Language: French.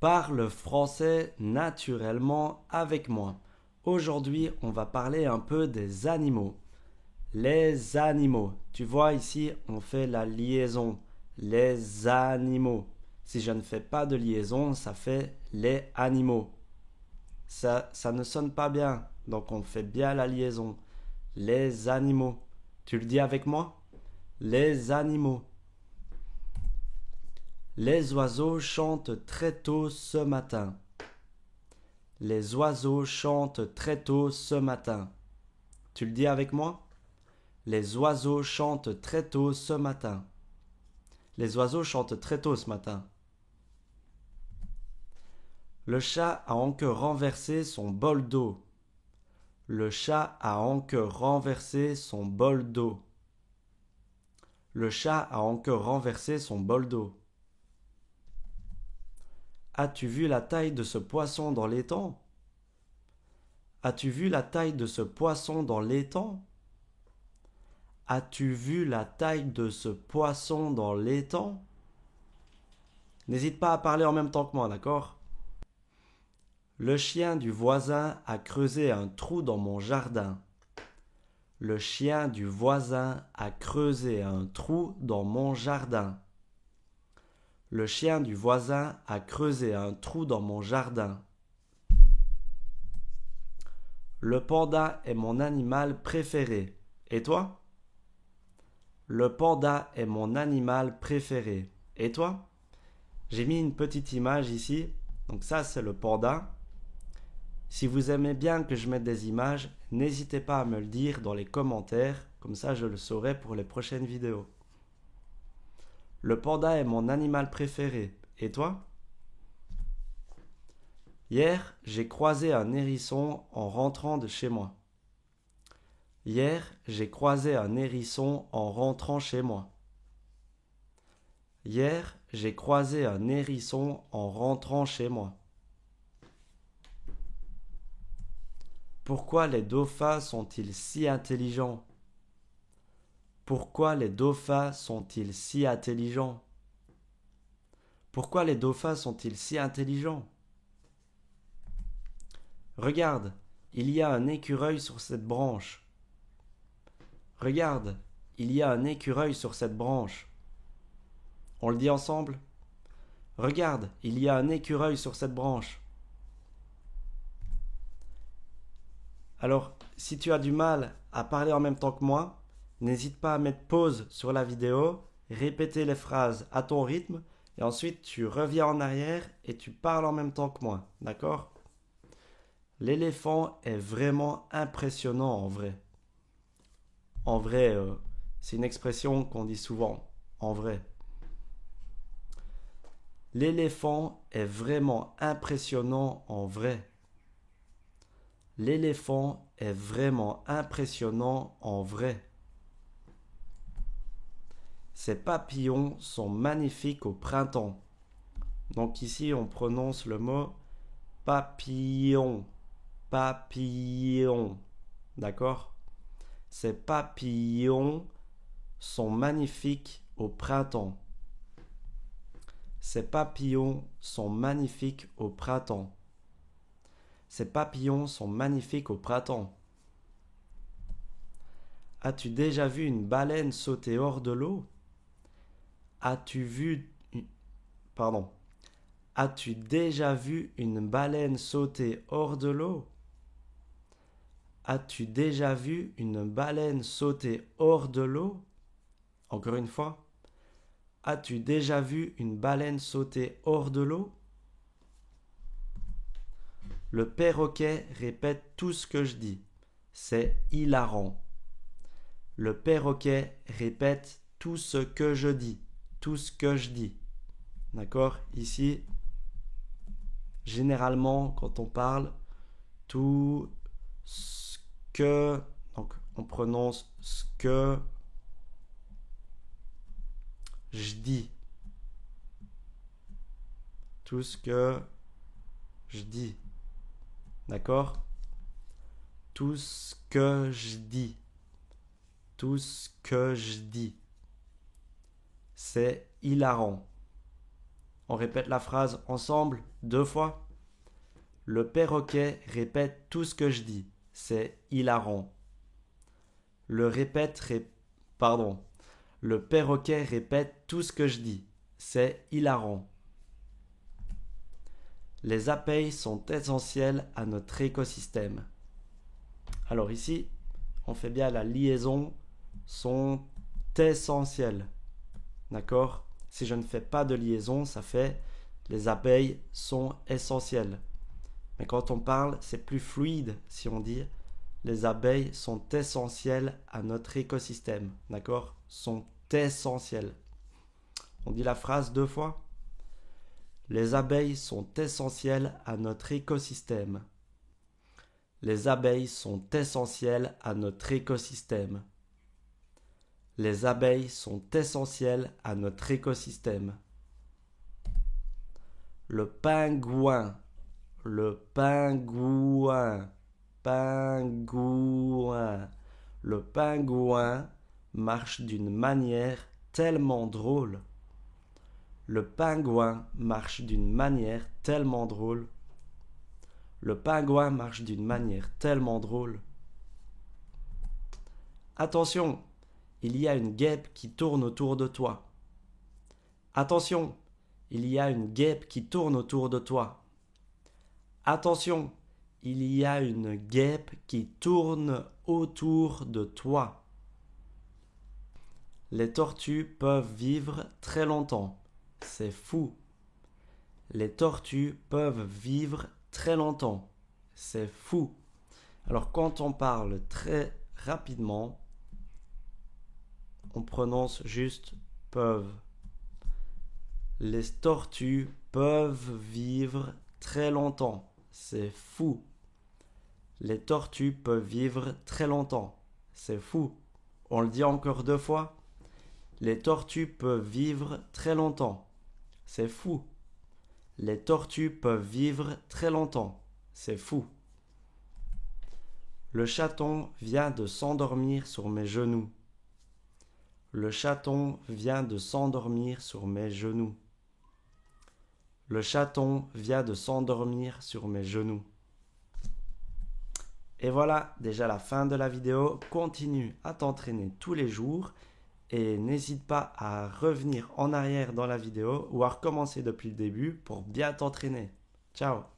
Parle français naturellement avec moi. Aujourd'hui, on va parler un peu des animaux. Les animaux. Tu vois ici, on fait la liaison. Les animaux. Si je ne fais pas de liaison, ça fait les animaux. Ça ne sonne pas bien, donc on fait bien la liaison. Les animaux. Tu le dis avec moi? Les animaux. Les oiseaux chantent très tôt ce matin. Les oiseaux chantent très tôt ce matin. Tu le dis avec moi? Les oiseaux chantent très tôt ce matin. Les oiseaux chantent très tôt ce matin. Le chat a encore renversé son bol d'eau. Le chat a encore renversé son bol d'eau. Le chat a encore renversé son bol d'eau. As-tu vu la taille de ce poisson dans l'étang? As-tu vu la taille de ce poisson dans l'étang? As-tu vu la taille de ce poisson dans l'étang? N'hésite pas à parler en même temps que moi, d'accord? Le chien du voisin a creusé un trou dans mon jardin. Le chien du voisin a creusé un trou dans mon jardin. Le chien du voisin a creusé un trou dans mon jardin. Le panda est mon animal préféré. Et toi? Le panda est mon animal préféré. Et toi? J'ai mis une petite image ici. Donc ça, c'est le panda. Si vous aimez bien que je mette des images, n'hésitez pas à me le dire dans les commentaires. Comme ça, je le saurai pour les prochaines vidéos. Le panda est mon animal préféré. Et toi? Hier, j'ai croisé un hérisson en rentrant de chez moi. Hier, j'ai croisé un hérisson en rentrant chez moi. Hier, j'ai croisé un hérisson en rentrant chez moi. Pourquoi les dauphins sont-ils si intelligents? Pourquoi les dauphins sont-ils si intelligents? Pourquoi les dauphins sont-ils si intelligents? Regarde, il y a un écureuil sur cette branche. Regarde, il y a un écureuil sur cette branche. On le dit ensemble? Regarde, il y a un écureuil sur cette branche. Alors, si tu as du mal à parler en même temps que moi, n'hésite pas à mettre pause sur la vidéo, répéter les phrases à ton rythme, et ensuite tu reviens en arrière et tu parles en même temps que moi, d'accord? L'éléphant est vraiment impressionnant en vrai. En vrai, c'est une expression qu'on dit souvent, en vrai. L'éléphant est vraiment impressionnant en vrai. L'éléphant est vraiment impressionnant en vrai. Ces papillons sont magnifiques au printemps. Donc ici, on prononce le mot papillon. Papillon. D'accord? Ces papillons sont magnifiques au printemps. Ces papillons sont magnifiques au printemps. Ces papillons sont magnifiques au printemps. As-tu déjà vu une baleine sauter hors de l'eau? As-tu vu... Pardon. As-tu déjà vu une baleine sauter hors de l'eau? As-tu déjà vu une baleine sauter hors de l'eau? Encore une fois. As-tu déjà vu une baleine sauter hors de l'eau? Le perroquet répète tout ce que je dis. C'est hilarant. Le perroquet répète tout ce que je dis. Tout ce que je dis. D'accord? Ici, généralement, quand on parle, tout ce que... Donc, on prononce ce que je dis. Tout ce que je dis. D'accord? Tout ce que je dis. Tout ce que je dis. C'est hilarant. On répète la phrase ensemble 2 fois. Le perroquet répète tout ce que je dis. C'est hilarant. Le perroquet répète tout ce que je dis. C'est hilarant. Les abeilles sont essentielles à notre écosystème. Alors ici, on fait bien la liaison sont essentielles. D'accord? Si je ne fais pas de liaison, ça fait les abeilles sont essentielles. Mais quand on parle, c'est plus fluide si on dit les abeilles sont essentielles à notre écosystème. D'accord? Sont essentielles. On dit la phrase 2 fois. Les abeilles sont essentielles à notre écosystème. Les abeilles sont essentielles à notre écosystème. Les abeilles sont essentielles à notre écosystème. Le pingouin. Le pingouin. Pingouin. Le pingouin marche d'une manière tellement drôle. Le pingouin marche d'une manière tellement drôle. Le pingouin marche d'une manière tellement drôle. Attention, il y a une guêpe qui tourne autour de toi. Attention, il y a une guêpe qui tourne autour de toi. Attention, il y a une guêpe qui tourne autour de toi. Les tortues peuvent vivre très longtemps. C'est fou. Les tortues peuvent vivre très longtemps. C'est fou. Alors quand on parle très rapidement, on prononce juste peuvent. Les tortues peuvent vivre très longtemps. C'est fou. Les tortues peuvent vivre très longtemps. C'est fou. On le dit encore 2 fois. Les tortues peuvent vivre très longtemps. C'est fou. Les tortues peuvent vivre très longtemps. C'est fou. Le chaton vient de s'endormir sur mes genoux. Le chaton vient de s'endormir sur mes genoux. Le chaton vient de s'endormir sur mes genoux. Et voilà, déjà la fin de la vidéo. Continue à t'entraîner tous les jours et n'hésite pas à revenir en arrière dans la vidéo ou à recommencer depuis le début pour bien t'entraîner. Ciao!